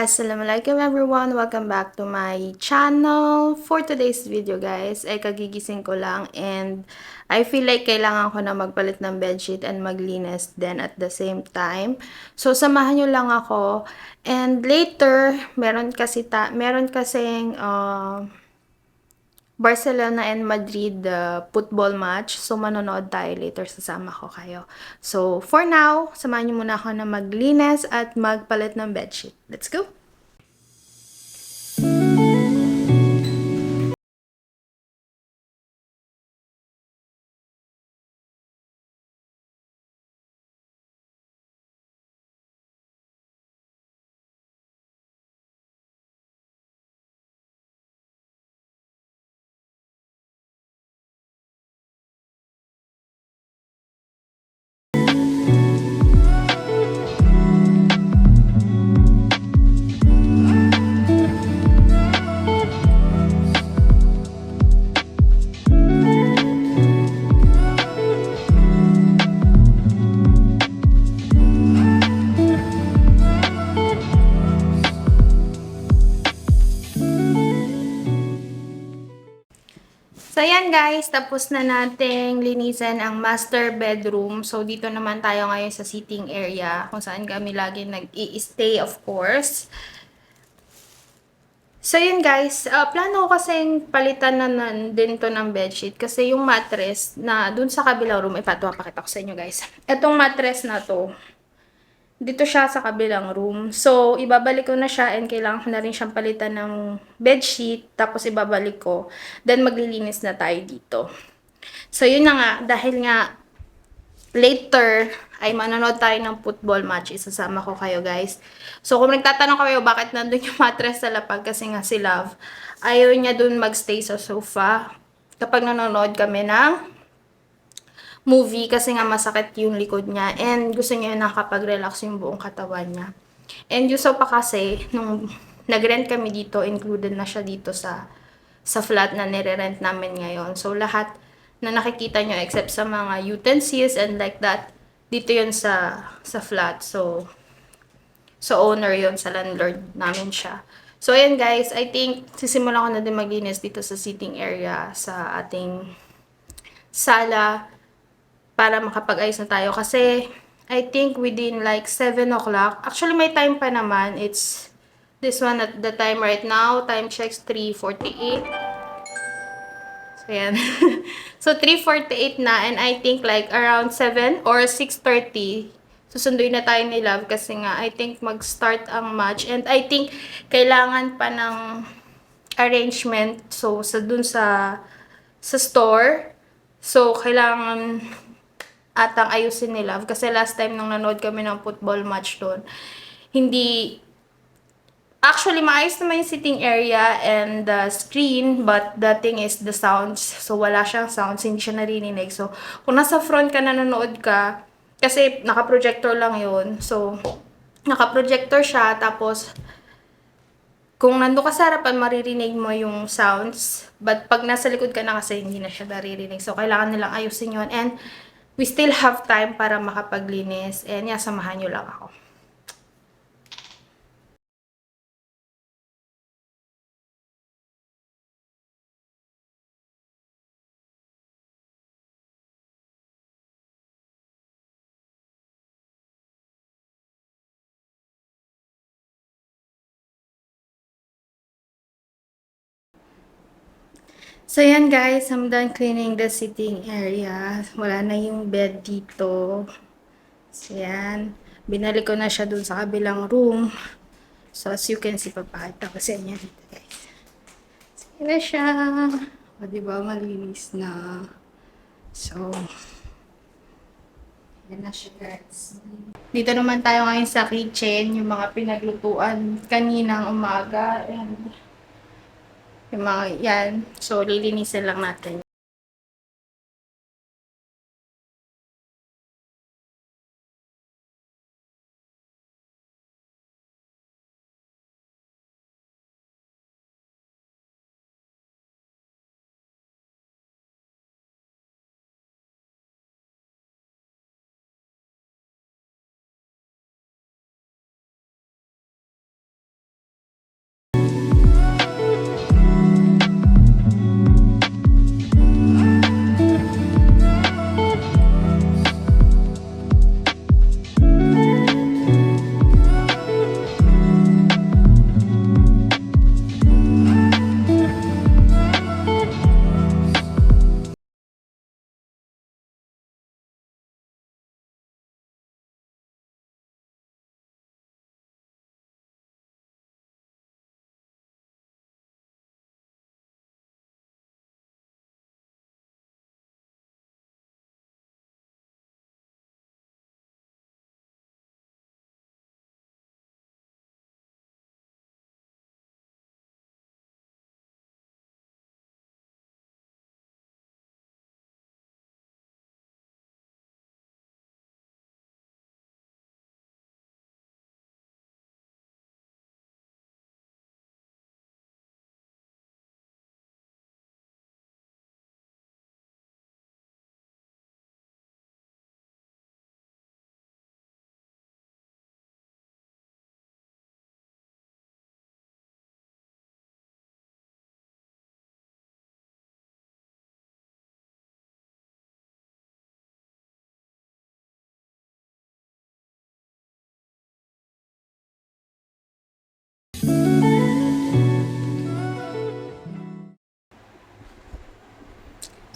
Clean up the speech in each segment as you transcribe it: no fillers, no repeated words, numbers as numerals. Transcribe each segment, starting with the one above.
Assalamualaikum everyone! Welcome back to my channel. For today's video guys, ay kagigising ko lang and I feel like kailangan ko na magpalit ng bedsheet and maglinis din at the same time. So samahan nyo lang ako and later meron kasing Barcelona and Madrid football match. So, manonood tayo later. Sasama ko kayo. So, for now, samahan niyo muna ako na maglinis at magpalit ng bedsheet. Let's go! So, ayan guys, tapos na nating linisan ang master bedroom. So, dito naman tayo ngayon sa sitting area, kung saan kami lagi nag-i-stay, of course. So, yun guys, plano ko kasing palitan na din to ng bedsheet. Kasi yung mattress na dun sa kabilang room, ipapakita ko sa inyo guys. Itong mattress na to, dito siya sa kabilang room. So, ibabalik ko na siya and kailangan ko na rin siyang palitan ng bedsheet. Tapos, ibabalik ko. Then, maglilinis na tayo dito. So, yun na nga. Dahil nga, later, ay manonood tayo ng football match. Isasama ko kayo, guys. So, kung nagtatanong kayo bakit nandun yung mattress sa lapag, kasi nga si Love, ayaw niya dun magstay sa sofa kapag nanonood kami ng movie kasi nga masakit yung likod niya and gusto niya nakapag-relax yung buong katawan niya. And yung sofa kasi, nung nag-rent kami dito, included na siya dito sa flat na nire-rent namin ngayon. So, lahat na nakikita nyo except sa mga utensils and like that, dito yun sa flat. So owner yun, sa landlord namin siya. So, ayan guys, I think sisimulan ko na din maglinis dito sa sitting area sa ating sala para makapag-ayos na tayo. Kasi, I think within like 7 o'clock, actually may time pa naman, it's this one at the time right now, time checks 3:48. So, yan. So, 3:48 na and I think like around 7 or 6:30, susunduin na tayo ni Love kasi nga I think mag-start ang match and I think kailangan pa ng arrangement so sa store. So, kailangan atang ayusin ni Love. Kasi last time nung nanood kami ng football match doon, hindi, actually maayos naman yung sitting area and the screen, but the thing is the sounds. So, wala siyang sounds, hindi siya naririnig. So, kung nasa front ka nanonood ka, kasi naka-projector lang yun. So, naka-projector siya, tapos kung nando ka sa harapan, maririnig mo yung sounds. But pag nasa likod ka na kasi, hindi na siya naririnig. So, kailangan nilang ayusin yun. And we still have time para makapaglinis. And yeah, samahan nyo lang ako. So, yan guys, I'm done cleaning the sitting area. Wala na yung bed dito. So, yan. Binalik ko na siya dun sa kabilang room. So, as you can see, papakita ko sa inyo dito guys. So, yan na siya. O, diba, malinis na. So, yan na siya guys. Dito naman tayo ngayon sa kitchen, yung mga pinaglutuan kaninang umaga. And yung mga yan. So, lilinisin lang natin.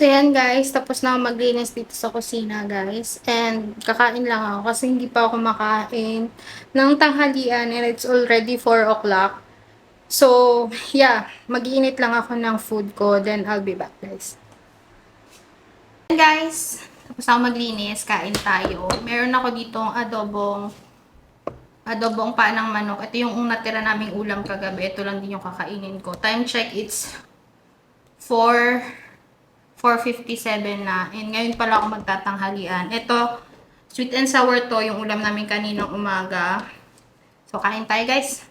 So yan guys, tapos na ako maglinis dito sa kusina guys. And kakain lang ako kasi hindi pa ako makain ng tanghalian and it's already 4 o'clock. So yeah, mag-iinit lang ako ng food ko, then I'll be back guys. Yan guys, tapos na ako maglinis, kain tayo. Meron ako ditong adobong panang manok. Ito yung natira naming ulam kagabi. Ito lang din yung kakainin ko. Time check, it's 4:57 na. And ngayon pala ako magtatanghalian. Ito, sweet and sour to, yung ulam namin kaninang umaga. So, kain tayo guys.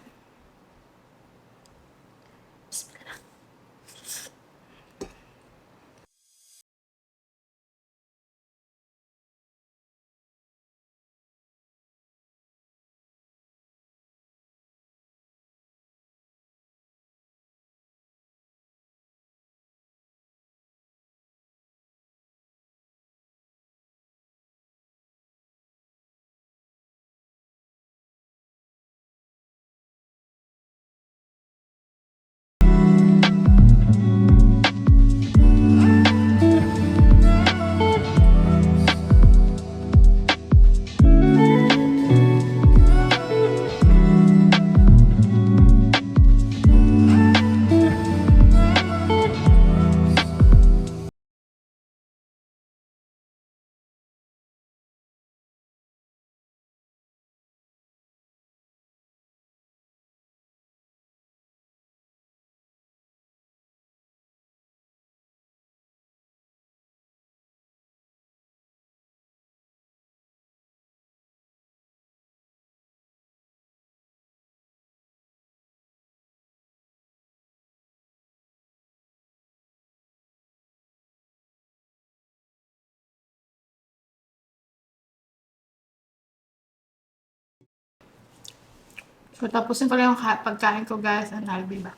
So, tapusin ko lang yung pagkain ko guys and I'll be back.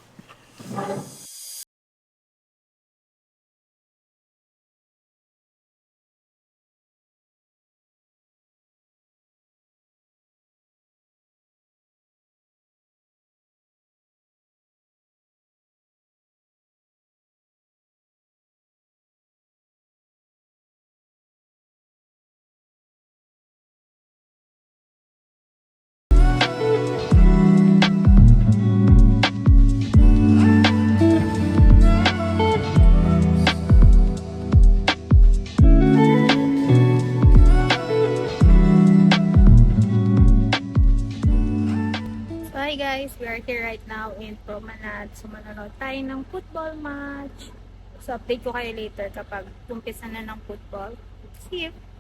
So, hi guys, we are here right now in Promenade. So, manonood tayo ng football match. So, update ko kayo later kapag umpisa na ng football. See you!